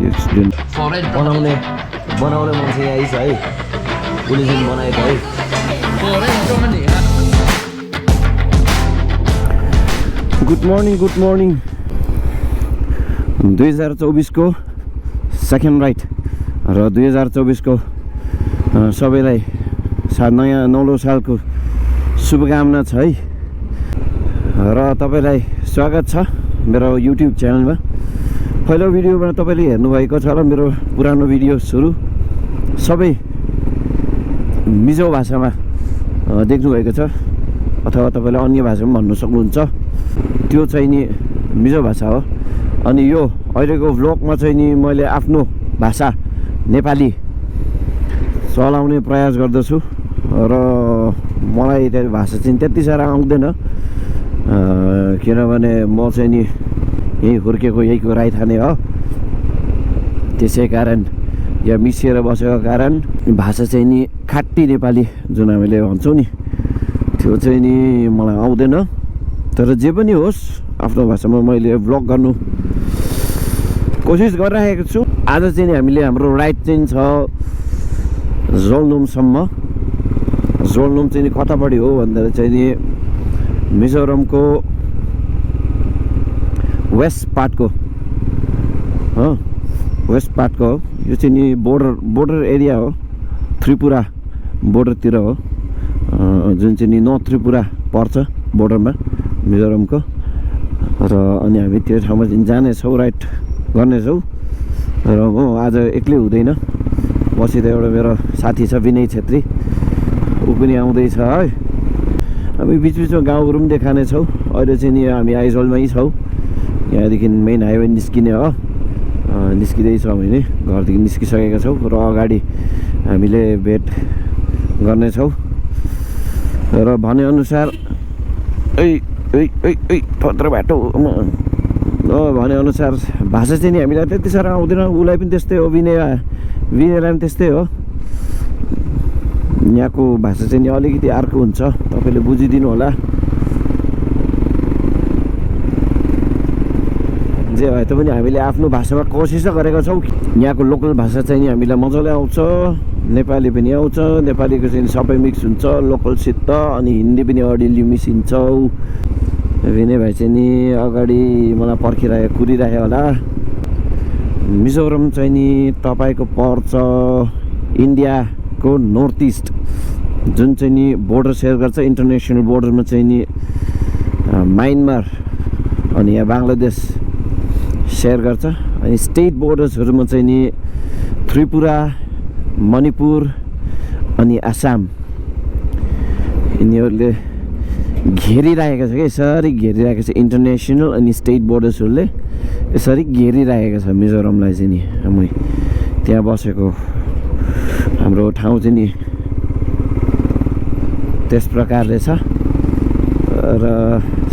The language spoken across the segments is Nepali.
एक्सिडेन्ट बनाउने मान्छे आइछ है पुलिसले बनाएको है गुड मर्निङ 2024 को सेकेन्ड राइट र 2024 को सबैलाई नयाँ नौलो सालको शुभकामना छ है र तपाईलाई स्वागत छ मेरो युट्युब च्यानलमा। पहिलो भिडियोमा तपाईले हेर्नुभएको छ र मेरो पुरानो भिडियोहरु सबै मिजो भाषामा देख्नुभएको छ अथवा तपाईले अन्य भाषामा भन्न सक्नुहुन्छ। त्यो चाहिँ नि मिजो भाषा हो। अनि यो अहिलेको भ्लगमा चाहिँ नि मैले आफ्नो भाषा नेपाली चलाउने प्रयास गर्दछु र मलाई त्यो भाषा चाहिँ त्यति साह्रो आउँदैन किनभने म चाहिँ नि यही हुर्केको यहीको राइथाने हो। त्यसै कारण या मिसिएर बसेको कारण भाषा चाहिँ नि खाटी नेपाली जुन हामीले भन्छौँ नि त्यो चाहिँ नि मलाई आउँदैन। तर जे पनि होस् आफ्नो भाषामा मैले भ्लग गर्नु कोसिस गरिरहेको छु। आज चाहिँ नि हामीले हाम्रो राइड चाहिँ छ जोलनुमसम्म। जोलनुम चाहिँ नि कतापट्टि हो भन्दा चाहिँ नि मिजोरमको वेस्ट पार्टको हो। यो चाहिँ नि बोर्डर एरिया हो, त्रिपुरा बोर्डरतिर हो जुन चाहिँ नि नर्थ त्रिपुरा पर्छ बोर्डरमा मिजोरमको। र अनि हामी त्यो ठाउँमा जानेछौँ, राइड गर्नेछौँ। र म आज एक्लै हुँदैन, मसित एउटा मेरो साथी छ विनय छेत्री, ऊ पनि आउँदैछ है। हामी बिचबिचमा गाउँहरू पनि देखानेछौँ। अहिले चाहिँ नि हामी आइजलमै छौँ, यहाँदेखि मेन हाइवे निस्किने हो। निस्किँदैछौँ हामी, घरदेखि निस्किसकेका छौँ र अगाडि हामीले भेट गर्नेछौँ। र भनेअनुसार थोत्रो बाटो भनेअनुसार भाषा चाहिँ नि हामीलाई त्यति साह्रो आउँदैन, उसलाई पनि त्यस्तै हो, विनयलाई पनि त्यस्तै हो। यहाँको भाषा चाहिँ नि अलिकति अर्को हुन्छ, तपाईँले बुझिदिनु होला। जे भए तापनि हामीले आफ्नो भाषामा कोसिस गरेका छौँ। यहाँको लोकल भाषा चाहिँ नि हामीलाई मजाले आउँछ, नेपाली पनि आउँछ, नेपालीको चाहिँ सबै मिक्स हुन्छ लोकलसित, अनि हिन्दी पनि अलिअलि मिसिन्छौँ। विनय भाइ चाहिँ नि अगाडि मलाई कुरिराख्यो होला। मिजोरम चाहिँ नि तपाईँको पर्छ इन्डियाको नर्थ इस्ट, जुन चाहिँ नि बोर्डर सेयर गर्छ इन्टरनेसनल बोर्डरमा चाहिँ नि म्यानमार अनि यहाँ बङ्गलादेश सेयर गर्छ। अनि स्टेट बोर्डर्सहरूमा चाहिँ नि त्रिपुरा, मणिपुर अनि आसाम यिनीहरूले घेरिरहेको छ कि यसरी घेरिरहेको छ। इन्टरनेसनल अनि स्टेट बोर्डर्सहरूले यसरी घेरिरहेको छ मिजोरमलाई चाहिँ नि। हामी त्यहाँ बसेको हाम्रो ठाउँ चाहिँ नि त्यस प्रकारले छ। र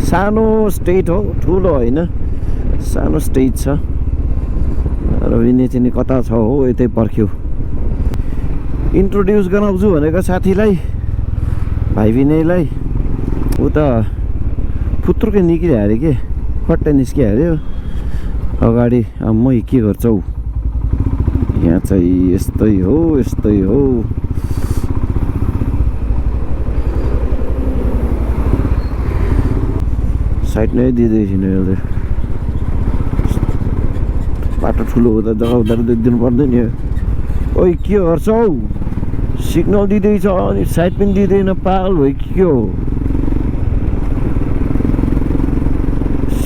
सानो स्टेट हो, ठुलो होइन, सानो स्टेट छ। र विनय चाहिँ नि कता छ हो, यतै पर्ख्यो। इन्ट्रोड्युस गराउँछु भनेको साथीलाई, भाइ विनयलाई, ऊ त फुत्रुकै निक्लिहाल्यो अरे के, फट्टै निस्किहाल्यो अगाडि। म के गर्छौ, यहाँ चाहिँ यस्तै हो। साइड नै दिँदैछिन अहिले, बाटो ठुलो हुँदा जग्गा हुँदा देखिदिनु पर्दैन नि। ओइ के गर्छौ, सिग्नल दिँदैछ अनि साइड पनि दिँदैन, पागल भयो के हो।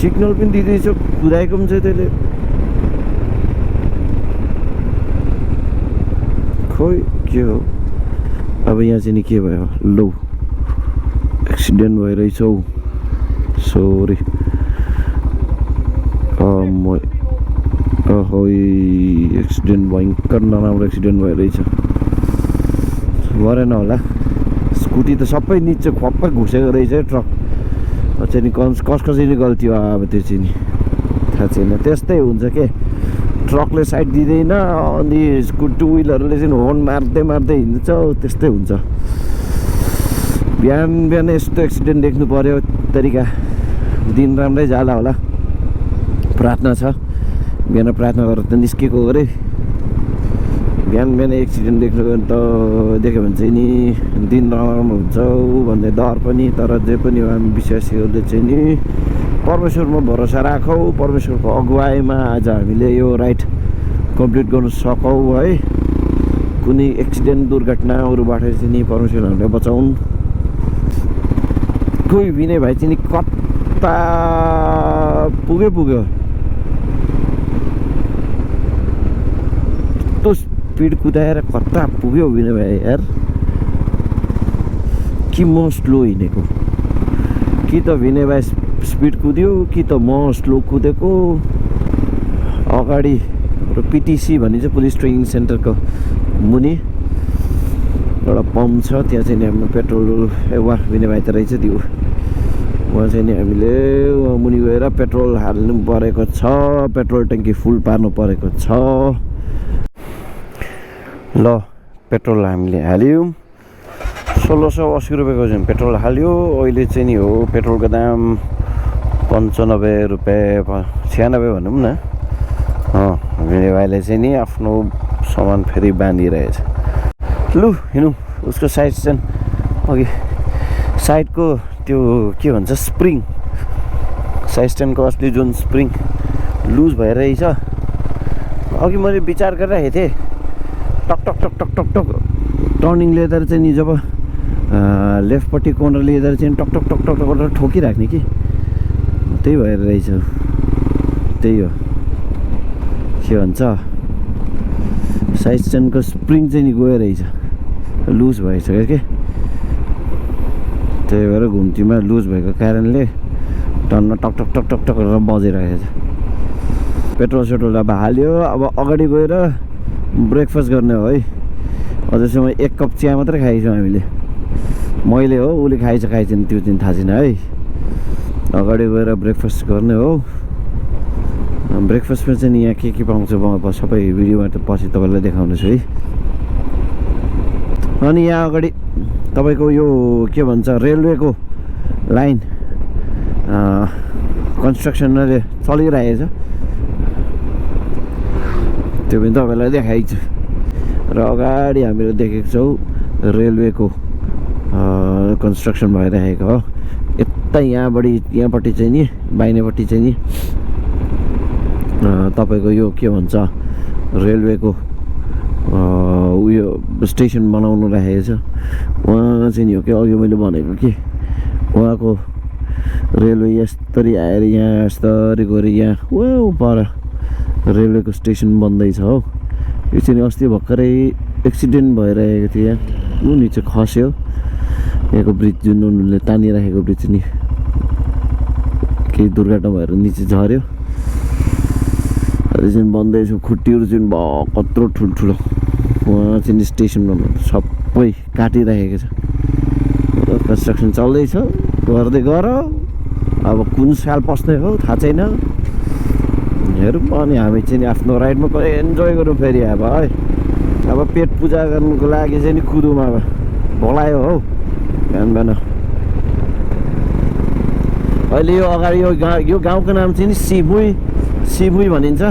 सिग्नल पनि दिँदैछ, कुदाएको पनि छ त्यसले, खोइ के हो। अब यहाँ चाहिँ नि के भयो, लौ एक्सिडेन्ट भइरहेछ हौ, सरी। एक्सिडेन्ट भयङ्कर नराम्रो एक्सिडेन्ट भइरहेछ। गरेन होला, स्कुटी त सबै निचे खप्पै घुसेको रहेछ ट्रक चाहिँ नि। कसको चाहिँ नि गल्ती हो अब त्यो चाहिँ नि थाहा छैन। त्यस्तै हुन्छ के, ट्रकले साइड दिँदैन अनि टु व्हिलरले चाहिँ हर्न मार्दै हिँड्छ, त्यस्तै हुन्छ। बिहान यस्तो एक्सिडेन्ट देख्नु पर्यो तरिका, दिन राम्रै जाला होला। प्रार्थना छ बिहान प्रार्थना गरेर त निस्केको अरे बिहान एक्सिडेन्ट देख्यो भने चाहिँ नि दिन नराम्रो हुन्छ भन्ने डर पनि तर जे पनि हो हामी विश्वासीहरूले चाहिँ नि परमेश्वरमा भरोसा राखौँ परमेश्वरको अगुवाईमा आज हामीले यो राइड कम्प्लिट गर्न सकौँ है कुनै एक्सिडेन्ट दुर्घटनाहरूबाट चाहिँ नि परमेश्वर हामीले बचाउन् कोही विनय भाइ चाहिँ नि कता पुग्यो यस्तो स्पिड कुदाएर कता पुग्यो विनय भाइ यार कि म स्लो हिँडेको कि त विनय भाइ स्पिड कुद्यो कि त म स्लो कुदेको अगाडि पिटिसी भनिन्छ पुलिस ट्रेनिङ सेन्टरको मुनि एउटा पम्प छ त्यहाँ चाहिँ नि हाम्रो पेट्रोल वाह विनय भाइ त रहेछ त्यो वहाँ चाहिँ नि हामीले मुनि गएर पेट्रोल हाल्नु परेको छ पेट्रोल ट्याङ्की फुल पार्नु परेको छ ल पेट्रोल हामीले हाल्यौँ 1680 रुपियाँको चाहिँ पेट्रोल हाल्यो अहिले चाहिँ नि हो पेट्रोलको दाम 95 रुपियाँ 96 भनौँ न विनय भाइले चाहिँ नि आफ्नो सामान फेरि बाँधिरहेछ लु हिँडौँ उसको साइड चाहिँ अघि साइडको त्यो के भन्छ स्प्रिङ साइड स्ट्यान्डको अस्ति जुन स्प्रिङ लुज भइरहेछ अघि मैले विचार गरिरहेको थिएँ टक टक टक टक टक टक टर्निङ लिँदा चाहिँ नि जब लेफ्टपट्टि कर्नर लिँदा चाहिँ टक टक टक टक गरेर ठोकिराख्ने कि त्यही भएर रहेछ त्यही हो के भन्छ साइड स्ट्यान्डको स्प्रिङ चाहिँ नि गयो रहेछ लुज भइसक्यो कि त्यही भएर घुम्तीमा लुज भएको कारणले टर्नमा टक टक टक टक टक गरेर बजिरहेको छ पेट्रोल सेट्रोल अब हाल्यो अब अगाडि गएर ब्रेकफास्ट गर्ने हो है अझैसम्म 1 कप चिया मात्रै खाइछौँ हामीले मैले हो उसले खाइछ खाइछन् त्यो चाहिँ थाहा छैन है अगाडि गएर ब्रेकफास्ट गर्ने हो ब्रेकफास्टमा चाहिँ नि यहाँ के पाउँछ म सबै भिडियोमा त पछि तपाईँलाई देखाउनेछु है अनि यहाँ अगाडि तपाईँको यो के भन्छ रेलवेको लाइन कन्स्ट्रक्सनले चलिरहेको छ त्यो पनि तपाईँलाई देखाइछु र अगाडि हामीले देखेको छौँ रेलवेको कन्स्ट्रक्सन भइरहेको हो यता यहाँपट्टि चाहिँ नि बाहिनेपट्टि चाहिँ नि तपाईँको यो के भन्छ रेलवेको उयो स्टेसन बनाउनु राखेको छ उहाँ चाहिँ नि हो कि अघि मैले भनेको कि उहाँको रेलवे यस्तरी आएर यहाँ यस्तरी गएर यहाँ ऊ पर रेलवेको स्टेसन बन्दैछ हो यो चाहिँ अस्ति भर्खरै एक्सिडेन्ट भइरहेको थियो यहाँ ऊ निचे खस्यो यहाँको ब्रिज जुन उनीहरूले तानिराखेको ब्रिज नि केही दुर्घटना भएर निचे झऱ्यो अहिले चाहिँ बन्दैछ खुट्टीहरू चाहिँ कत्रो ठुल्ठुलो उहाँ चाहिँ स्टेसन सबै काटिराखेको छ कन्स्ट्रक्सन चल्दैछ गर्दै गर अब कुन साल पस्ने हो थाहा छैन हेरौँ अनि हामी चाहिँ नि आफ्नो राइडमा इन्जोय गरौँ फेरि अब है अब पेट पूजा गर्नुको लागि चाहिँ नि कुदौँ अब भोलायो हौ बिहान अहिले यो अगाडि यो गाउँको नाम चाहिँ नि सिमुई भनिन्छ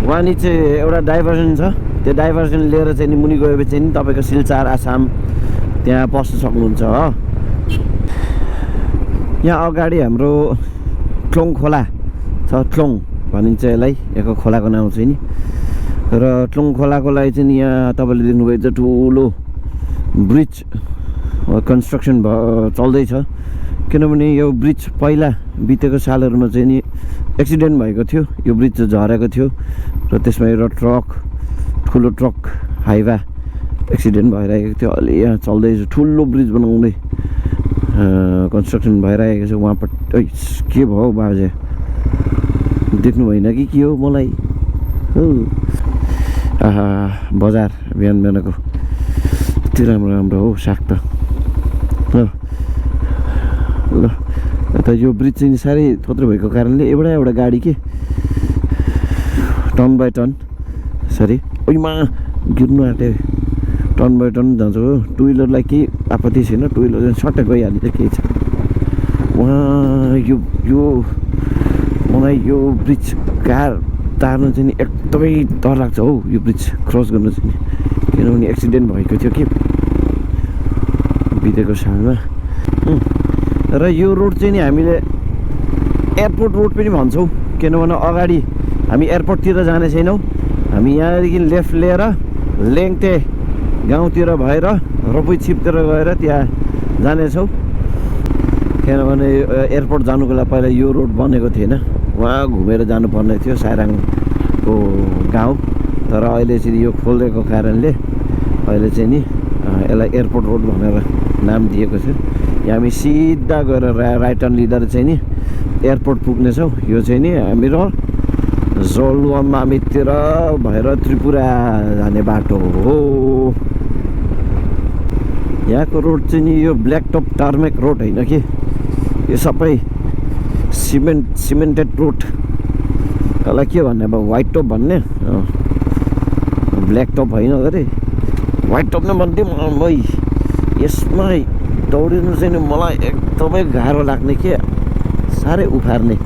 वहाँनिर चाहिँ एउटा डाइभर्जन छ त्यो डाइभर्जन लिएर चाहिँ नि मुनि गएपछि चाहिँ नि तपाईँको सिलचार आसाम त्यहाँ पस्न सक्नुहुन्छ हो यहाँ अगाडि हाम्रो तवङ खोला छ तवङ भनिन्छ यसलाई यहाँको खोलाको नाम चाहिँ नि र तवङ खोलाको लागि चाहिँ नि यहाँ तपाईँले देख्नुभएको छ ठुलो ब्रिज कन्स्ट्रक्सन चल्दैछ किनभने यो ब्रिज पहिला बितेको सालहरूमा चाहिँ नि एक्सिडेन्ट भएको थियो यो ब्रिज चाहिँ झरेको थियो र त्यसमा एउटा ठुलो ट्रक हाइवा एक्सिडेन्ट भइरहेको थियो अहिले यहाँ चल्दैछ ठुलो ब्रिज बनाउँदै कन्स्ट्रक्सन भइरहेको छ उहाँपट्टि के भयो बाजे देख्नु भएन कि के हो मलाई हो बजार बिहानको यति राम्रो राम्रो हो साग त ल त यो ब्रिज चाहिँ साह्रै थोत्रो भएको कारणले एउटा गाडी के टर्न बाई टर्न सरी ओइमा गिर्नु आँट्यो टर्न बाई टर्न जान्छ हो टु विलरलाई केही आपत्ति छैन टु विलर सट्टै गइहाल्छ केही छ वहाँ यो मलाई यो ब्रिज कार तार्नु चाहिँ नि एकदमै डर लाग्छ हौ यो ब्रिज क्रस गर्नु चाहिँ किनभने एक्सिडेन्ट भएको थियो कि बितेको सालमा र यो रोड चाहिँ नि हामीले एयरपोर्ट रोड पनि भन्छौँ किनभने अगाडि हामी एयरपोर्टतिर जाने छैनौँ हामी यहाँदेखि लेफ्ट लिएर लेङते गाउँतिर भएर रोपै छिपतिर गएर त्यहाँ जानेछौँ किनभने एयरपोर्ट जानुको लागि पहिला यो रोड बनेको थिएन वहाँ घुमेर जानुपर्ने थियो साइराङको गाउँ तर अहिले चाहिँ यो खोलेको कारणले अहिले चाहिँ नि यसलाई एयरपोर्ट रोड भनेर नाम दिएको छ यहाँ हामी सिधा गएर राइट टर्न लिँदा चाहिँ नि एयरपोर्ट पुग्नेछौँ यो चाहिँ नि हाम्रो जलुवामामितिर भएर त्रिपुरा जाने बाटो हो यहाँको रोड चाहिँ नि यो ब्ल्याक टप टार्मेक रोड होइन कि यो सबै सिमेन्टेड रोड यसलाई के भन्ने अब व्हाइट टप भन्ने ब्ल्याक टप होइन अरे व्हाइट टप नै भन्दै मलाई यसमा दौडिनु चाहिँ नि मलाई एकदमै गाह्रो लाग्ने के साह्रै उफार्ने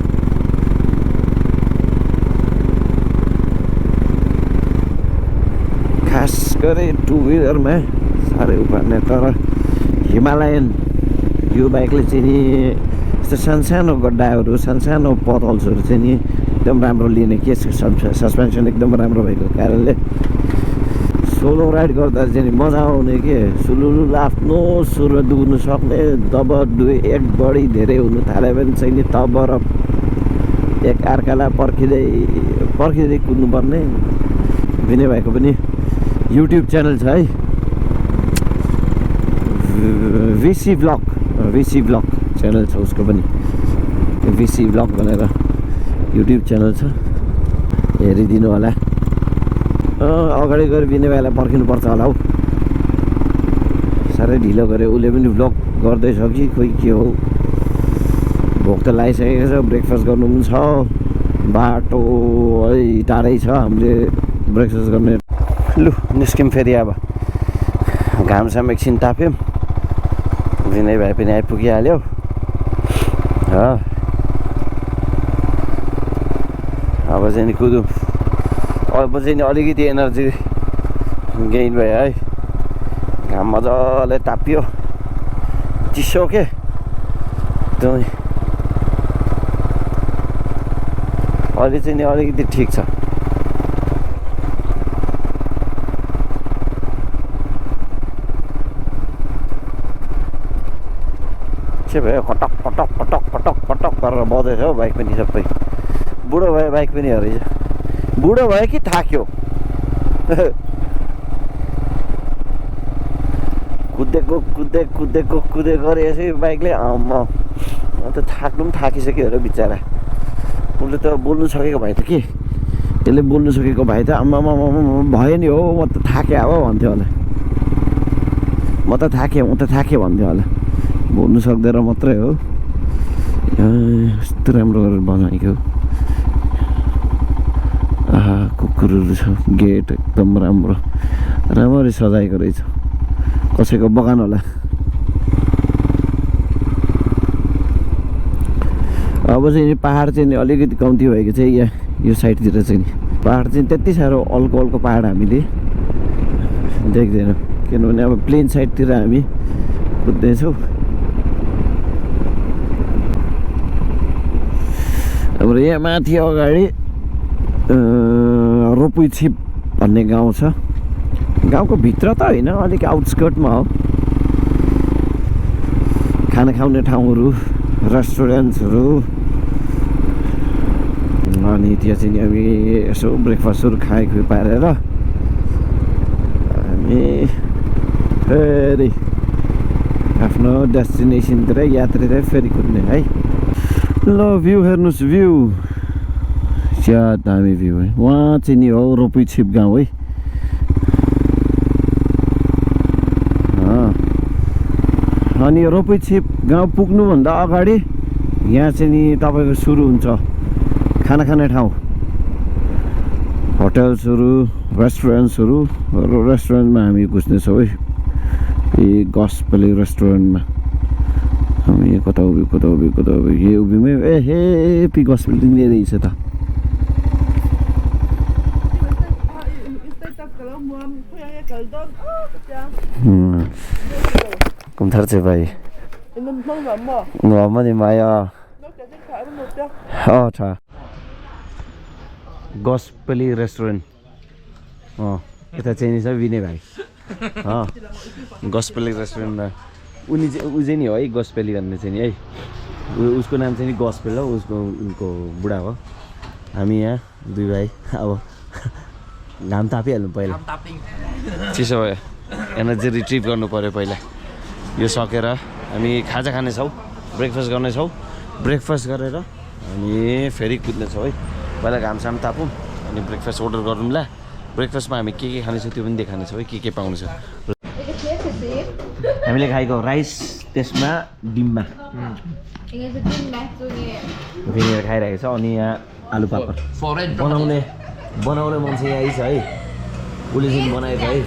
खास गरी टु व्हिलरमा साह्रै उफार्ने तर हिमालयन यो बाइकले चाहिँ नि यस्तो सानसानो गड्डाहरू सानसानो पथल्सहरू चाहिँ नि एकदम राम्रो लिने के सस्पेन्सन एकदम राम्रो भएको कारणले सोलो राइड गर्दा चाहिँ नि मजा आउने के सुलुलु आफ्नो सुर दुख्नु सक्ने जब एक बढी धेरै हुनु थाल्यो भने चाहिँ नि तब एक अर्कालाई पर्खिँदै कुद्नुपर्ने विनय भाइको पनि युट्युब च्यानल छ है भिसी ब्लग च्यानल छ उसको पनि भिसी ब्लग भनेर युट्युब च्यानल छ हेरिदिनु होला अगाडि गएर विनय भाइलाई पर्खिनुपर्छ होला हौ साह्रै ढिलो गऱ्यो उसले पनि ब्लग गर्दैछ कि खोइ के हो भोक त लागिसकेको छ ब्रेकफास्ट गर्नु पनि छ बाटो है टाढै छ हामीले ब्रेकफास्ट गर्ने लु निस्क्यौँ फेरि अब घामसाम एकछिन ताप्यौँ विनय भाइ पनि आइपुगिहाल्यो अब चाहिँ नि कुदौँ अब चाहिँ नि अलिकति एनर्जी गेइन भयो है घाम मजाले तापियो चिसो के एकदमै अहिले चाहिँ नि अलिकति ठिक छ के भयो कटक पटक पटक पटक पटक गरेर बज्दैछ हौ बाइक पनि सबै बुढो भयो बाइक पनि हरेछ बुढो भयो कि थाक्यो कुदेको गरेपछि बाइकले म त थाक्नु पनि थाकिसक्यो अरे बिचरा उसले त बोल्नु सकेको भाइ त के त्यसले बोल्नु सकेको भाइ त आम्मा भयो नि हो म त थाकेँ अब भन्थ्यो होला म त थाकेँ भन्थ्यो होला बोल्नु सक्दैन मात्रै हो यस्तो राम्रो गरेर बनाएको कुकुरहरू छ गेट एकदम राम्रो राम्ररी सजाएको रहेछ कसैको बगान होला अब चाहिँ नि पहाड चाहिँ नि अलिकति कम्ती भएको चाहिँ यहाँ यो साइडतिर चाहिँ नि पहाड चाहिँ त्यति साह्रो अल्को पहाड हामीले देख्दैनौँ किनभने अब प्लेन साइडतिर हामी कुद्दैछौँ अब यहाँ माथि अगाडि रोपुई छिप भन्ने गाउँ छ गाउँको भित्र त होइन अलिक आउटस्कर्टमा हो खाना खाउने ठाउँहरू रेस्टुरेन्ट्सहरू अनि त्यहाँ चाहिँ हामी यसो ब्रेकफास्टहरू खाइ पारेर हामी फेरि आफ्नो डेस्टिनेसनतिर यात्रातिर फेरि कुद्ने है ल भ्यू हेर्नुहोस् भ्यू क्या दामी भ्यू है वहाँ चाहिँ नि हो रोपी छिप गाउँ है अनि रोपी छिप गाउँ पुग्नुभन्दा अगाडि यहाँ चाहिँ नि तपाईँको सुरु हुन्छ खाना खाने ठाउँ होटल्सहरू रेस्टुरेन्टमा हामी घुस्नेछौँ है यी गस्पले रेस्टुरेन्टमा हामी कता उभियो यो उभिमै ए हे पिक हस्पिटल नै रहेछ त Cũng thật sự vậy. Ngon mà thì mày à. Trời. Gospel restaurant. Kita Chinese सब विने भाइ. Gospel restaurant मा उनी चाहिँ नि हो है gospel भन्ने चाहिँ नि है. उसको नाम चाहिँ नि gospel हो उसको उनको बुढा हो. हामी यहाँ दुई भाइ अब घाम तापिहाल्नु पहिला. चिसो भयो. एनर्जी रिट्रिभ गर्नु पर्यो पहिला. यो सकेर हामी खाजा खाने छौं, ब्रेकफास्ट गर्ने छौं. ब्रेकफास्ट गरेर हामी फेरि कुद्ने छौं है. पहिला घाम साम तापौं अनि ब्रेकफास्ट अर्डर गरौँला. ब्रेकफास्टमा हामी के खाने छ त्यो पनि देखाउने छौं है के पाउने छ. हामीले खाएको राइस त्यसमा डिममा भिनेगर खाइरहेको छ अनि यहाँ आलु पापड बनाउने मान्छे यही छ है. उसले चाहिँ बनाएको है.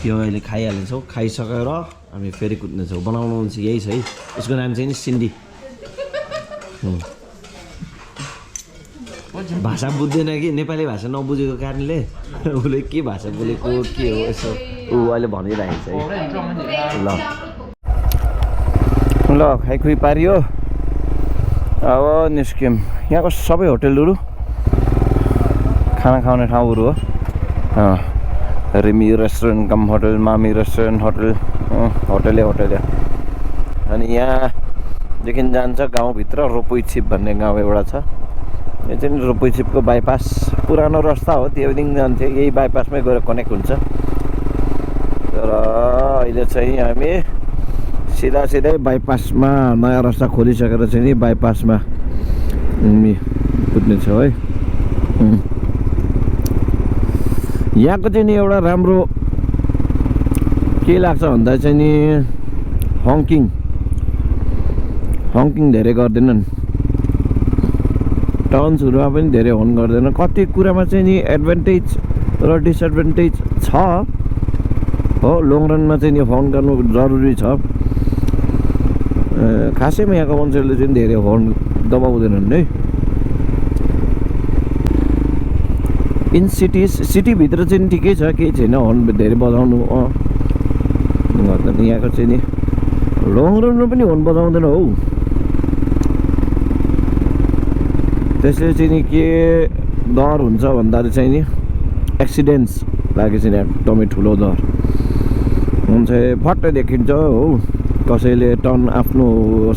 त्यो अहिले खाइहाल्छौँ. खाइसकेर हामी फेरि कुद्नेछौँ. बनाउनु मान्छे यही छ है. उसको नाम चाहिँ नि सिन्डी. भाषा बुझ्दैन कि नेपाली भाषा नबुझेको कारणले उसले के भाषा बोलेको के हो यसो ऊ अहिले भनिरहेको छ है. ल खाइखुइ पारियो. अब निस्क्यौँ. यहाँको सबै होटलहरू खाना खाउने ठाउँहरू हो. रिमी रेस्टुरेन्ट कम होटल, मामी रेस्टुरेन्ट होटल, होटलै अनि यहाँदेखि जान्छ गाउँभित्र रोपोई छिप भन्ने गाउँ एउटा छ. यो चाहिँ रोपोई छिपको बाइपास पुरानो रस्ता हो. त्योदेखि जान्थ्यो यही बाइपासमै गएर कनेक्ट हुन्छ. तर अहिले चाहिँ हामी सिधै बाइपासमा नयाँ रस्ता खोलिसकेर चाहिँ नि बाइपासमा कुद्नेछौँ है. यहाँको चाहिँ नि एउटा राम्रो के लाग्छ भन्दा चाहिँ नि हङ्किङ धेरै गर्दैनन्. टाउन्सहरूमा पनि धेरै हर्न गर्दैन. कति कुरामा चाहिँ नि एडभान्टेज र डिसएडभान्टेज छ हो. लङ रनमा चाहिँ नि हर्न गर्नु जरुरी छ. खासैमा यहाँको मान्छेहरूले चाहिँ धेरै हर्न दबाउँदैनन् है. इन सिटीभित्र चाहिँ ठिकै छ, केही छैन हर्न धेरै बजाउनु गर्दा. यहाँको चाहिँ नि लङ रनमा पनि हर्न बजाउँदैन हौ. त्यसले चाहिँ नि के डर हुन्छ भन्दाखेरि चाहिँ नि एक्सिडेन्ट्स लागि चाहिँ एकदमै ठुलो डर हुन्छ. फट्टै देखिन्छ हो. कसैले टर्न आफ्नो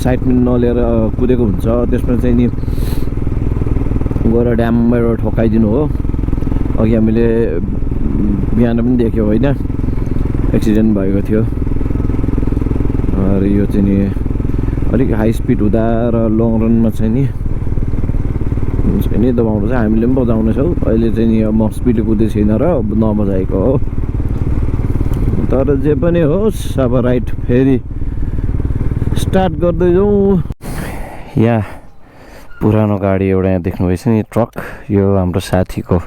साइडमा नलिएर कुदेको हुन्छ. त्यसमा चाहिँ नि गएर ड्यामबाट ठोकाइदिनु हो. अघि हामीले बिहान पनि देख्यौँ होइन एक्सिडेन्ट भएको थियो. र यो चाहिँ नि अलिक हाई स्पिड हुँदा र लङ रनमा चाहिँ नि दबाउनु चाहिँ हामीले पनि बजाउनेछौँ. अहिले चाहिँ नि म स्पिड कुदेको छैन र नबजाएको हो. तर जे पनि होस् अब राइट फेरि स्टार्ट गर्दै जाउँ. यहाँ पुरानो गाडी एउटा यहाँ देख्नुभएछ नि ट्रक. यो हाम्रो साथीको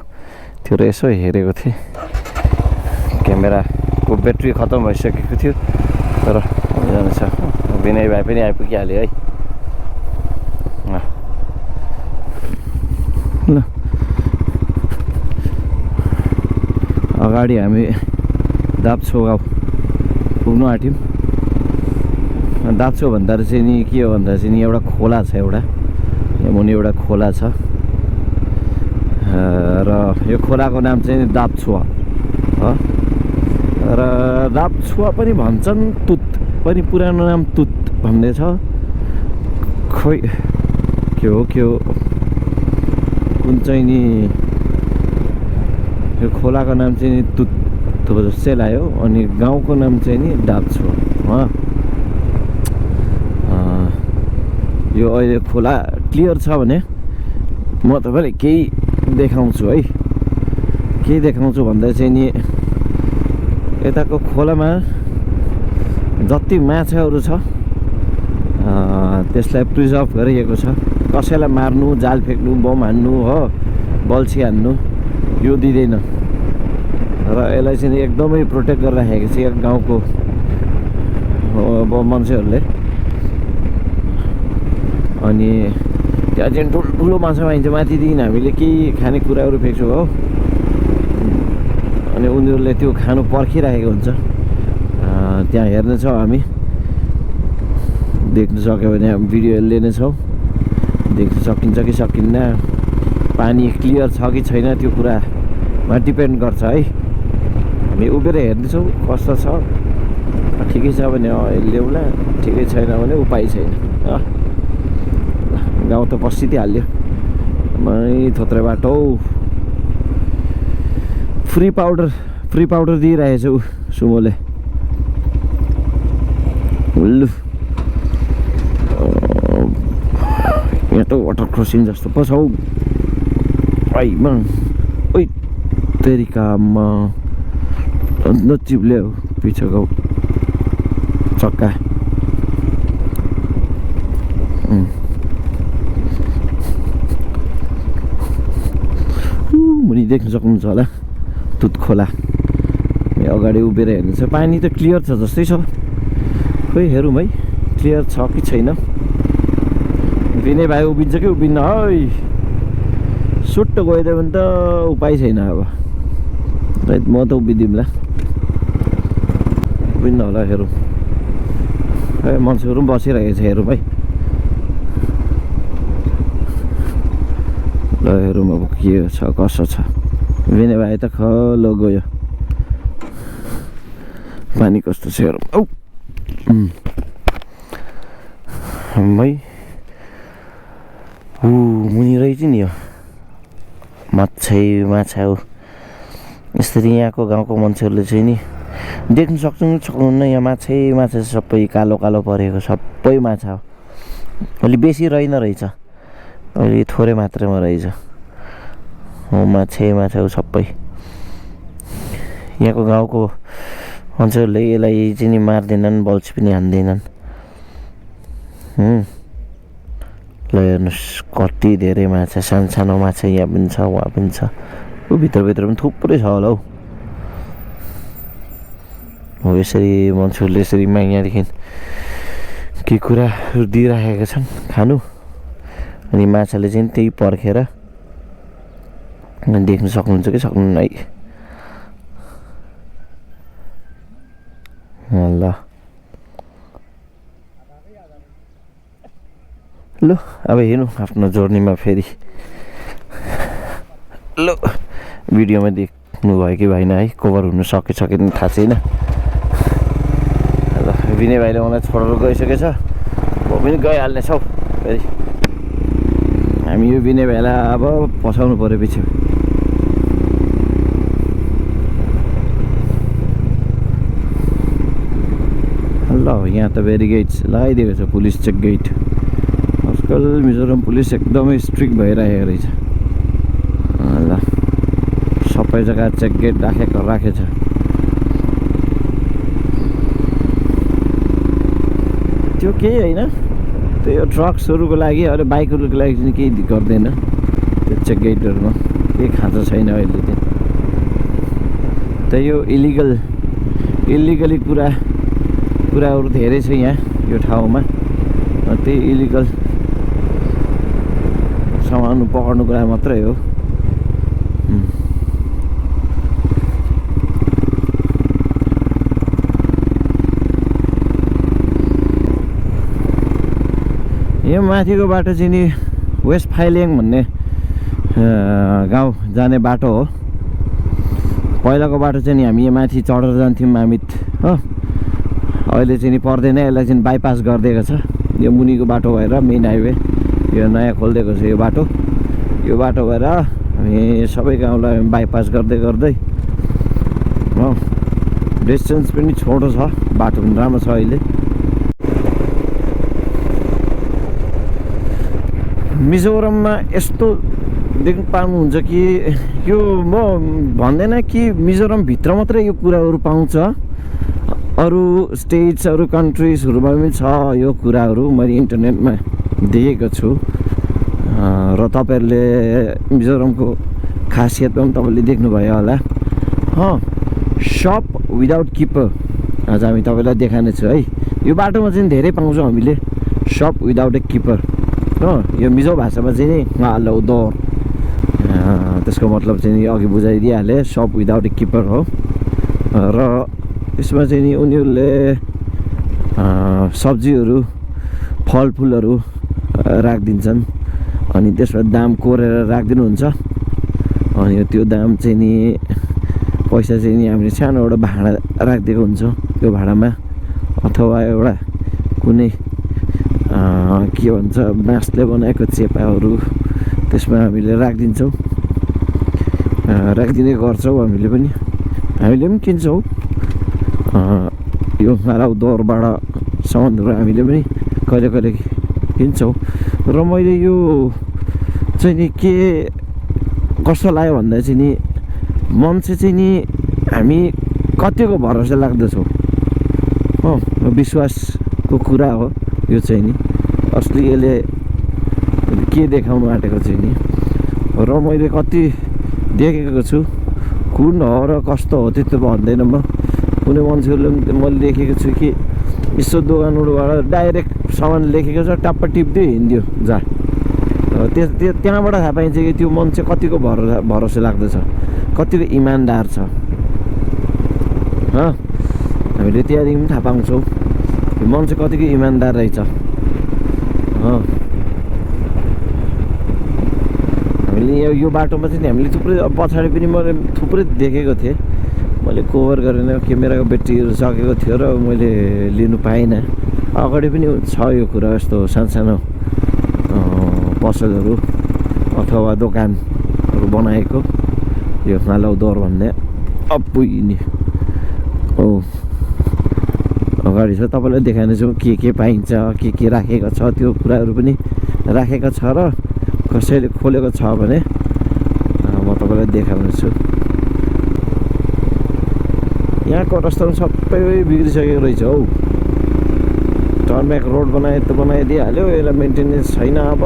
थियो र यसो हेरेको थिएँ. क्यामेराको ब्याट्री खतम भइसकेको थियो. तर जानेछ विनय भाइ पनि आइपुगिहाल्यो है. ल अगाडि हामी दाप्छो गाउँ पुग्नु आँट्यौँ. दाप्छो भन्दाखेरि चाहिँ नि के हो भन्दा चाहिँ नि एउटा खोला छ. एउटा यहाँ मुनि एउटा खोला छ र यो खोलाको नाम चाहिँ दाप्छुवा हो. र दाप्छुवा पनि भन्छन्, तुत पनि पुरानो नाम तुत भन्ने छ. खोइ के हो कुन चाहिँ नि यो खोलाको नाम चाहिँ नि तुत जस्तै लाग्यो. अनि गाउँको नाम चाहिँ नि दाप्छुवा हो. यो अहिले खोला क्लियर छ भने म तपाईँलाई केही देखाउँछु है. के देखाउँछु भन्दा चाहिँ नि यताको खोलामा जति माछाहरू छ त्यसलाई प्रिजर्भ गरिएको छ. कसैलाई मार्नु, जाल फ्याँक्नु, बम हान्नु हो, बल्छी हान्नु यो दिँदैन. र यसलाई चाहिँ एकदमै प्रोटेक्ट गरेर राखेको छ यहाँ गाउँको अब मान्छेहरूले। अनि त्यहाँ चाहिँ ठुलो माछा पाइन्छ माथिदेखि हामीले केही खाने कुराहरू फ्याँक्छौँ हो, अनि उनीहरूले त्यो खानु पर्खिराखेको हुन्छ। त्यहाँ हेर्नेछौँ हामी, देख्नु सक्यो भने भिडियो लिनेछौँ, देख्न सकिन्छ कि सकिन्न, पानी क्लियर छ कि छैन त्यो कुरामा डिपेन्ड गर्छ है। हामी उभिएर हेर्दैछौँ कस्तो छ, ठिकै छ भने ल्याउला, ठिकै छैन भने उपाय छैन। गाउँ त पसिदिइहाल्यो मै थोत्रे बाटो। फ्री पाउडर दिइरहेछ ऊ सुमोले। लु यहाँ त वाटर क्रसिङ जस्तो पो छ हौ भाइमा। ओइ तरिकामा नचिप्ले हो पिछको चक्का। मुनि देख्न सक्नुहुन्छ होला तुत खोला। अगाडि उभिएर हेर्नु छ, पानी त क्लियर छ जस्तै छ, खोइ हेरौँ है क्लियर छ कि छैन। विनय भाइ उभिन्छ कि उभिन्न है, सुट्ट गइदियो भने त उपाय छैन। अब राइट म त उभिदिउँला, उभिन्न होला हेरौँ। है मान्छेहरू पनि बसिरहेको छ, हेरौँ है। ल हेरौँ अब के छ कसो छ। विनय भाइ त खलो गयो, पानी कस्तो छ हेरौँ। औ है मुनि रहेछ नि यो माछा हो। यसरी यहाँको गाउँको मान्छेहरूले चाहिँ नि देख्न सक्नुहुन्न, यहाँ माछा सबै कालो कालो परेको सबै माछा हो। अलि बेसी रहेछ, अलि थोरै मात्रामा रहेछ। हो माछा हो सबै। यहाँको गाउँको मान्छेहरूले यसलाई चाहिँ नि मार्दैनन्, बल्छी पनि हान्दैनन्। ल हेर्नुहोस् कति धेरै माछा, सानो माछा यहाँ पनि छ, वहाँ पनि छ। ऊ भित्र पनि थुप्रै छ होला हौ। हो यसरी मान्छेहरूले यसरी यहाँदेखि के कुराहरू दिइराखेका छन् खानु, अनि माछाले चाहिँ त्यही पर्खेर देख्न सक्नुहुन्छ कि सक्नुहुन्न है। ल ल अब हेर्नु आफ्नो जर्नीमा फेरि। ल भिडियोमा देख्नु भयो कि भएन है, कभर हुनु सकेन थाहा छैन। ल विनय भाइले मलाई छोडेर गइसकेछ, म पनि गइहाल्ने छौ फेरि। हामी यो विनय भाइलाई अब पसाउनु पऱ्यो पछि। ल यहाँ त ब्यारिकेड्स लगाइदिएको छ, पुलिस चेक गेट। आजकल मिजोरम पुलिस एकदमै स्ट्रिक्ट भइरहेको रहेछ। ल सबै जग्गा चेक गेट राखेछ। त्यो केही होइन, त्यो यो ट्रक्सहरूको लागि अरू बाइकहरूको लागि चाहिँ केही गर्दैन त्यो चेक गेटहरूमा, केही खाँचो छैन अहिले चाहिँ। त्यही यो इलिगली कुराहरू धेरै छ यहाँ यो ठाउँमा। त्यही इलिगल सामान पक्र्नुको लागि मात्रै हो। यो माथिको बाटो चाहिँ नि वेस्ट फाइलिङ भन्ने गाउँ जाने बाटो हो। पहिलाको बाटो चाहिँ नि हामी यहाँ माथि चढेर जान्थ्यौँ मामित हो। अहिले चाहिँ नि पर्दैन, यसलाई चाहिँ बाइपास गरिदिएको छ। यो मुनिको बाटो भएर मेन हाइवे यो नयाँ खोलिदिएको छ। यो बाटो भएर हामी सबै गाउँलाई बाइपास गर्दै हो। डिस्टेन्स पनि छोटो छ, बाटो पनि राम्रो छ। अहिले मिजोरममा यस्तो देख्न पाउनुहुन्छ कि यो म भन्दैन कि मिजोरम भित्र मात्रै यो कुराहरू पाउँछ, अरू स्टेट्स अरू कन्ट्रिजहरूमा पनि छ यो कुराहरू। मैले इन्टरनेटमा देखेको छु र तपाईँहरूले मिजोरमको खासियत पनि तपाईँले देख्नुभयो होला। सप विदाउट किपर आज हामी तपाईँलाई देखाउनेछु है। यो बाटोमा चाहिँ धेरै पाउँछौँ हामीले सप विदाउट ए किपर हो। यो मिजो भाषामा चाहिँ नि लौ दौर, त्यसको मतलब चाहिँ नि अघि बुझाइदिइहालेँ, सप विदाउट ए किपर हो। र यसमा चाहिँ नि उनीहरूले सब्जीहरू फलफुलहरू राखिदिन्छन् अनि त्यसमा दाम कोरेर राखिदिनुहुन्छ। अनि त्यो दाम चाहिँ नि पैसा चाहिँ नि हामीले सानो एउटा भाडा राखिदिएको हुन्छ त्यो भाडामा, अथवा एउटा कुनै के भन्छ बाँसले बनाएको चेपाहरू त्यसमा हामीले राखिदिन्छौँ, राखिदिने गर्छौँ। हामीले पनि किन्छौँ यो मालाउ दौरबाट सामानहरू हामीले पनि कहिले कहिले किन्छौँ। र मैले यो चाहिँ नि के कस्तो लाग्यो भन्दा चाहिँ नि मान्छे चाहिँ नि हामी कतिको भरोसा लाग्दछौँ हो, विश्वासको कुरा हो यो चाहिँ नि। असली यसले के देखाउनु आँटेको चाहिँ नि, र मैले कति देखेको छु कुन हो र कस्तो हो त्यो त भन्दैन म। कुनै मान्छेहरूले मैले देखेको छु कि यसो दोकानबाट डाइरेक्ट सामान लेखेको छ टप्प टिप्दै हिँड्यो जा, त्यहाँबाट थाहा पाइन्छ कि त्यो मान्छे कतिको भरोसा लाग्दछ, कतिको इमान्दार छ। हामीले त्यहाँदेखि पनि थाहा पाउँछौँ यो मान्छे कतिको इमान्दार रहेछ। हामीले यो बाटोमा चाहिँ हामीले थुप्रै पछाडि पनि मैले थुप्रै देखेको थिएँ, मैले कभर गरेन, क्यामेराको ब्याट्रीहरू सकेको थियो र मैले लिनु पाइनँ। अगाडि पनि छ यो कुरा, यस्तो सानो पसलहरू अथवा दोकानहरू बनाएको यो मालाउ दौर भन्ने अपुइनी हो अगाडि छ। तपाईँलाई देखाउनेछु के पाइन्छ, के राखेको छ, त्यो कुराहरू पनि राखेको छ र कसैले खोलेको छ भने म तपाईँलाई देखाउनेछु। यहाँको रस्ता सबै बिग्रिसकेको रहेछ हौ, टर्नब्याक रोड बनाइदिइहाल्यो, यसलाई मेन्टेनेन्स छैन। अब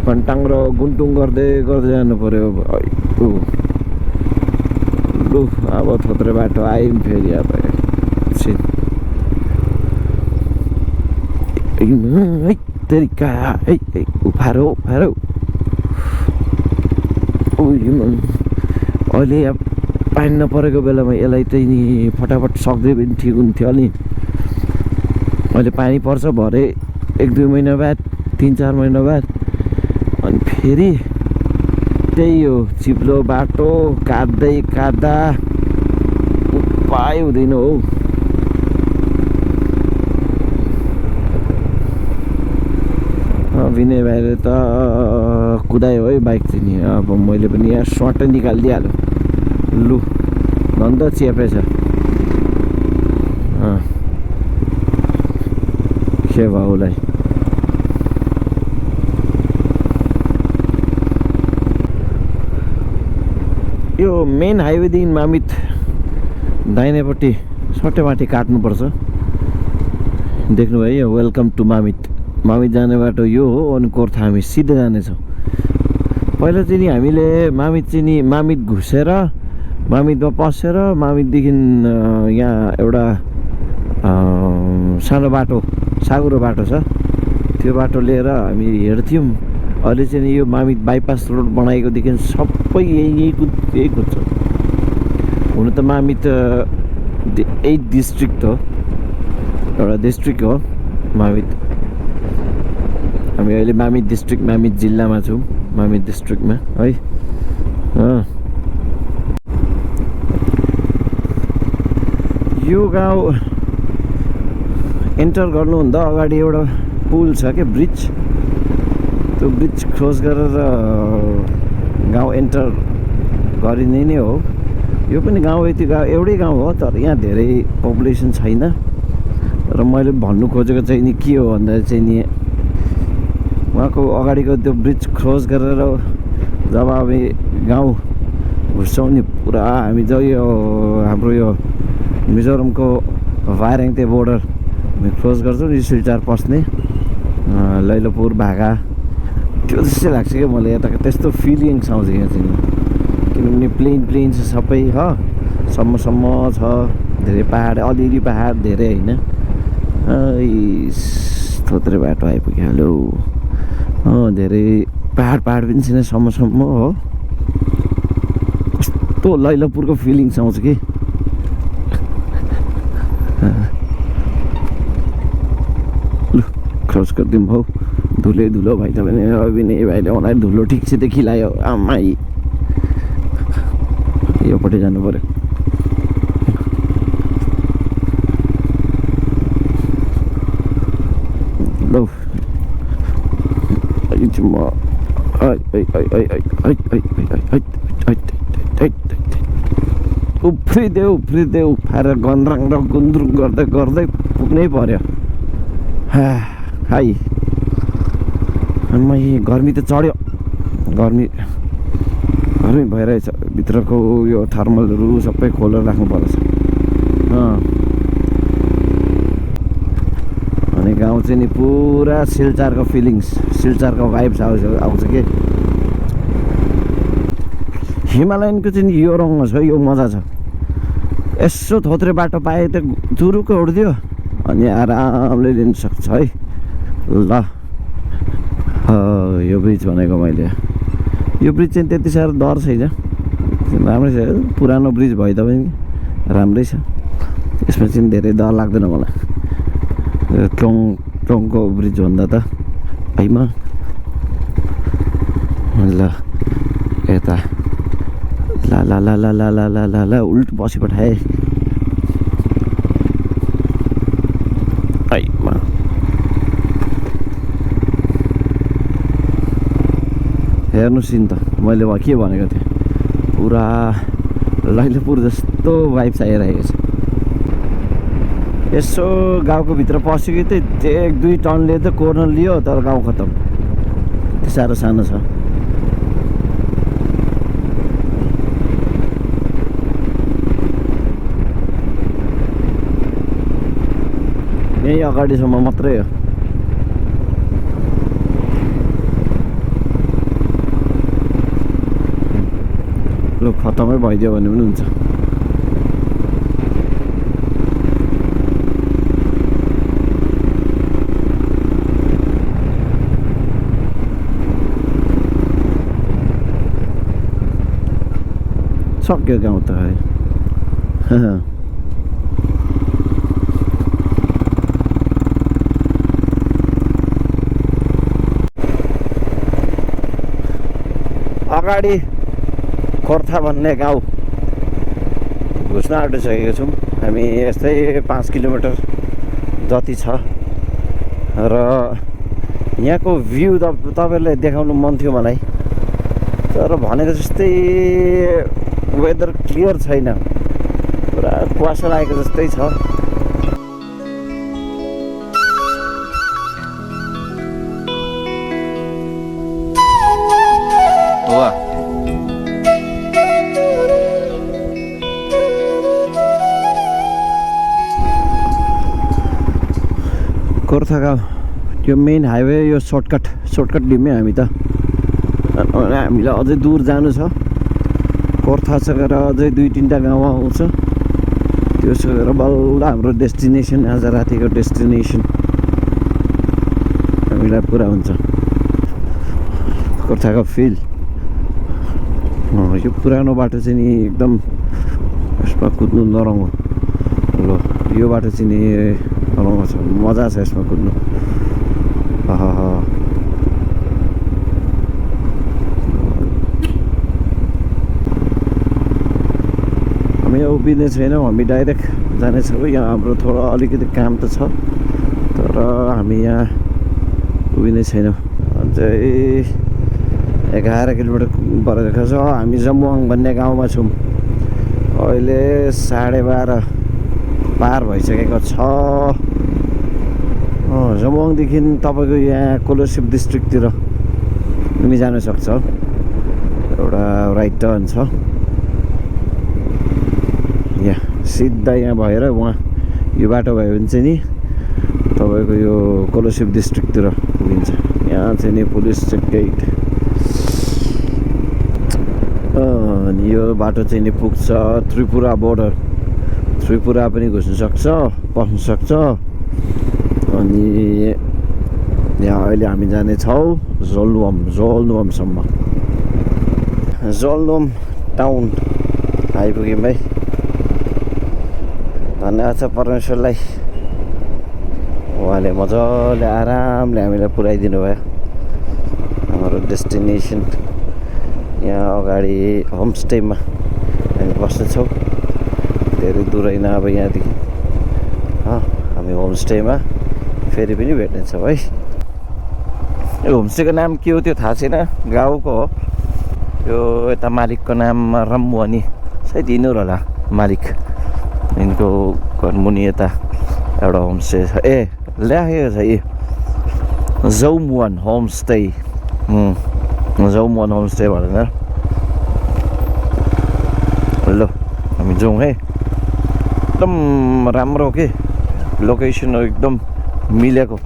घन्टाङ र गुन्टुङ गर्दै जानु पर्यो। लु अब थोत्रे बाटो आयौँ फेरि। अब तरिका उफारो अहिले अब पानी नपरेको बेलामा यसलाई चाहिँ नि फटाफट सक्दै पनि ठिक हुन्थ्यो। अलि अहिले पानी पर्छ भरे 1-2 महिना बाद, 3-4 महिना बाद, अनि फेरि त्यही हो चिप्लो बाटो काट्दा उपाय हुँदैन हौ। विनय भाइले त कुदायो है बाइक चाहिँ नि। अब मैले पनि यहाँ सर्टै निकालिदिइहाल्यो। लु धन्दा चेपेछ के भयो उसलाई। यो मेन हाइवेदेखि मामित दाहिनेपट्टि सट्टै काट्नुपर्छ। देख्नुभयो वेलकम टु मामित जाने बाटो यो हो। अनि कोर्था हामी सिधै जानेछौँ। पहिला चाहिँ नि हामीले मामित घुसेर मामितमा पसेर मामितदेखि यहाँ एउटा सानो बाटो साँगुरो बाटो छ, त्यो बाटो लिएर हामी हिँड्थ्यौँ। अहिले चाहिँ यो मामित बाइपास रोड बनाएकोदेखि सबै यही कुद्छ। हुन त मामित 8 डिस्ट्रिक्ट हो, एउटा डिस्ट्रिक्ट हो मामित। हामी अहिले मामित डिस्ट्रिक्ट मामित जिल्लामा छौँ, मामित डिस्ट्रिक्टमा है। यो गाउँ एन्टर गर्नुभन्दा अगाडि एउटा पुल छ क्या, ब्रिज। त्यो ब्रिज क्रस गरेर गाउँ एन्टर गरिने नै हो। यो पनि गाउँ एउटै गाउँ हो, तर यहाँ धेरै पपुलेसन छैन। र मैले भन्नु खोजेको चाहिँ नि के हो भन्दा चाहिँ नि उहाँको अगाडिको त्यो ब्रिज क्रस गरेर जब हामी गाउँ घुस्छौँ नि, पुरा हामी जब यो हाम्रो यो मिजोरमको वारेङते बोर्डर हामी क्रस गर्छौँ नि, सिल्चार पस्ने लैलोपुर भागा, त्यो जस्तै लाग्छ क्या मलाई। यता त्यस्तो फिलिङ्स आउँछ यहाँ चाहिँ के किनभने प्लेन छ सबै हो, सम्म छ, धेरै पहाड, अलिअलि पहाड धेरै होइन। थोत्रे बाटो आइपुग्यो। हेलो धेरै पहाड पनि छैन, सम्म हो। कस्तो लैलपुरको फिलिङ्स आउँछ कि। लु क्रस गरिदिउँ भाउ, धुलो भाइ त भने अभिनय भाइले मलाई धुलो ठिकसित खिलायो। आमाई योपट्टि जानु पर्यो। लौ उफ्रिदेऊ फाएर गन्द्राङ र गुन्द्रुङ गर्दै पुग्नै पर्यो। हाई गर्मी त चढ्यो, गर्मी भइरहेछ। भित्रको यो थर्मलहरू सबै खोलेर राख्नु पर्छ। अनि गाउँ चाहिँ नि पुरा सिलचारको फिलिङ्स, सिलचारको भाइब्स आउँछ कि। हिमालयनको चाहिँ नि यो रङ छ, यो मजा छ। यसो थोत्रे बाटो पाए त जुरुको उड्दियो अनि आरामले लिन सक्छ है। ल यो ब्रिज भनेको मैले, यो ब्रिज चाहिँ त्यति साह्रो डर छैन, राम्रै छ। पुरानो ब्रिज भए तापनि राम्रै छ, यसमा चाहिँ धेरै डर लाग्दैन मलाई। टोङको ब्रिज भन्दा त हैमा। ल यता ला उल्ट बसी पठाए। हैमा हेर्नुहोस् नि त, मैले के भनेको थिएँ, पुरा लैलपुर जस्तो भाइब्स आइरहेको छ। यसो गाउँको भित्र पस्यो कि त 1-2 टनले त कोर्नर लियो, तर गाउँ खतम। त्यति साह्रो सानो छ। यही अगाडिसम्म मात्रै हो। लु खतमै भइदियो भने पनि हुन्छ। सक्यो गाउँ त है। अगाडि खोर्था भन्ने गाउँ घुस्न आँटिसकेको छौँ हामी। यस्तै 5 किलोमिटर जति छ र यहाँको भ्यू तपाईँहरूलाई देखाउनु मन थियो मलाई, तर भनेको जस्तै वेदर क्लियर छैन, पुरा कुवासा लागेको जस्तै छ। गोर्खा गाउँ यो मेन हाइवे, यो सर्टकट लिम्यो हामी त। हामीलाई अझै दूर जानु छ। गोर्खा सकेर अझै 2-3टा गाउँ आउँछ, त्यो सकेर बल्ल हाम्रो डेस्टिनेसन, आज रातिको डेस्टिनेसन हामीलाई पुरा हुन्छ। गोर्खाको फिल यो पुरानो बाटो चाहिँ नि एकदम यसमा कुद्नु नराम्रो। ल यो बाटो चाहिँ नि नराम्रो छ, मजा छ यसमा कुद्नु। हामी उभिने छैनौँ, हामी डाइरेक्ट जानेछौँ। यहाँ हाम्रो थोडा अलिकति काम त छ, तर हामी यहाँ उभिने छैनौँ। अझै 11 किलोमिटर परेको छ। हामी जम्बुवाङ भन्ने गाउँमा छौँ। अहिले 12:30 पार भइसकेको छ। जम्बुवाङदेखि तपाईँको यहाँ कोलोसिब डिस्ट्रिक्टतिर पनि जान सक्छ। एउटा राइट टर्न छ यहाँ, सिधा यहाँ भएर वहाँ यो बाटो भयो भने चाहिँ नि तपाईँको यो कोलोसिब डिस्ट्रिक्टतिर पुगिन्छ। यहाँ चाहिँ नि पुलिस चेक गेट। अनि यो बाटो चाहिँ नि पुग्छ त्रिपुरा बोर्डर। त्रिपुरा पनि घुस्न सक्छ, पस्न सक्छ। अनि यहाँ अहिले हामी जानेछौँ जोलनुमसम्म। जोलनुम टाउन आइपुग्यौँ है। धन्यवाद छ परमेश्वरलाई, उहाँले मजाले आरामले हामीलाई पुऱ्याइदिनु भयो हाम्रो डेस्टिनेसन। यहाँ अगाडि होमस्टेमा हामी बस्नेछौँ, धेरै दूर होइन अब यहाँदेखि। हामी होमस्टेमा फेरि पनि भेट्नेछौँ है। यो होमस्टेको नाम के हो त्यो थाहा छैन, गाउँको हो यो। यता मालिकको नाम रम्बुवानी, सायद यिनीहरू होला मालिक। यिनको घरमुनि यता एउटा होमस्टे छ। ए लेखेको छ यी जौमुवान होमस्टे। जौमुवान होमस्टे भनेर। ल हामी जाउँ है। एकदम राम्रो के लोकेसन एकदम मिलेको।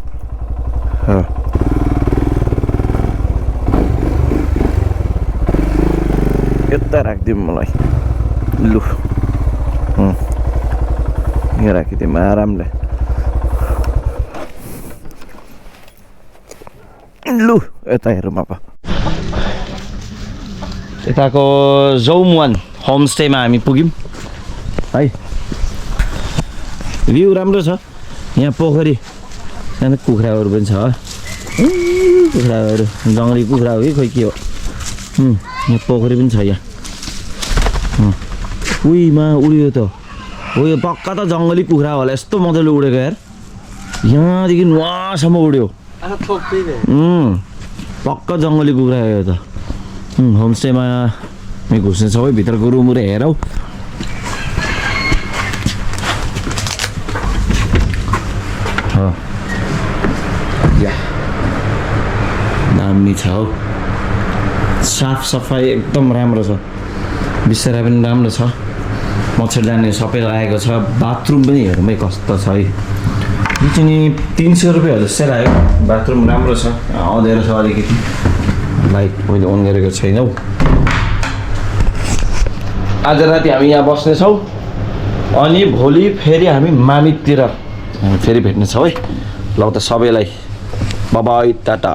यता राखिदिउँ मलाई। लु यहाँ राखिदिउँ आरामले। लु यता हेरौँ अब। यताको जौमुवान होमस्टेमा हामी पुग्यौँ है। भ्यू राम्रो छ। यहाँ पोखरी, यहाँ कुखुराहरू पनि छ। कुखुराहरू जङ्गली कुखुरा हो कि खोइ के हो। यहाँ पोखरी पनि छ यहाँ। उहीमा उड्यो त हो, यो पक्का त जङ्गली कुखुरा होला। यस्तो मजाले उडेको यार, यहाँदेखि वहाँसम्म उड्यो। पक्का जङ्गली कुखुरा हो यो त। होमस्टेमा हामी घुस्ने सबै भित्रको रुमहरू हेरौँ। दामी छ हौ, साफ सफाइ एकदम राम्रो छ। बिस्तारै पनि राम्रो छ, मच्छरदानी सबै लागेको छ। बाथरुम पनि हेरौँ है कस्तो छ है। यो चाहिँ नि 300 रुपियाँ जस्तै लाग्यो। बाथरुम राम्रो छ, अँध्यारो छ अलिकति। लाइट मैले अन गरेको छैनौ। आज राति हामी यहाँ बस्नेछौँ अनि भोलि फेरि हामी मामितिर फेरि भेट्नेछौँ है। ल त सबैलाई बाइ बाइ, टाटा।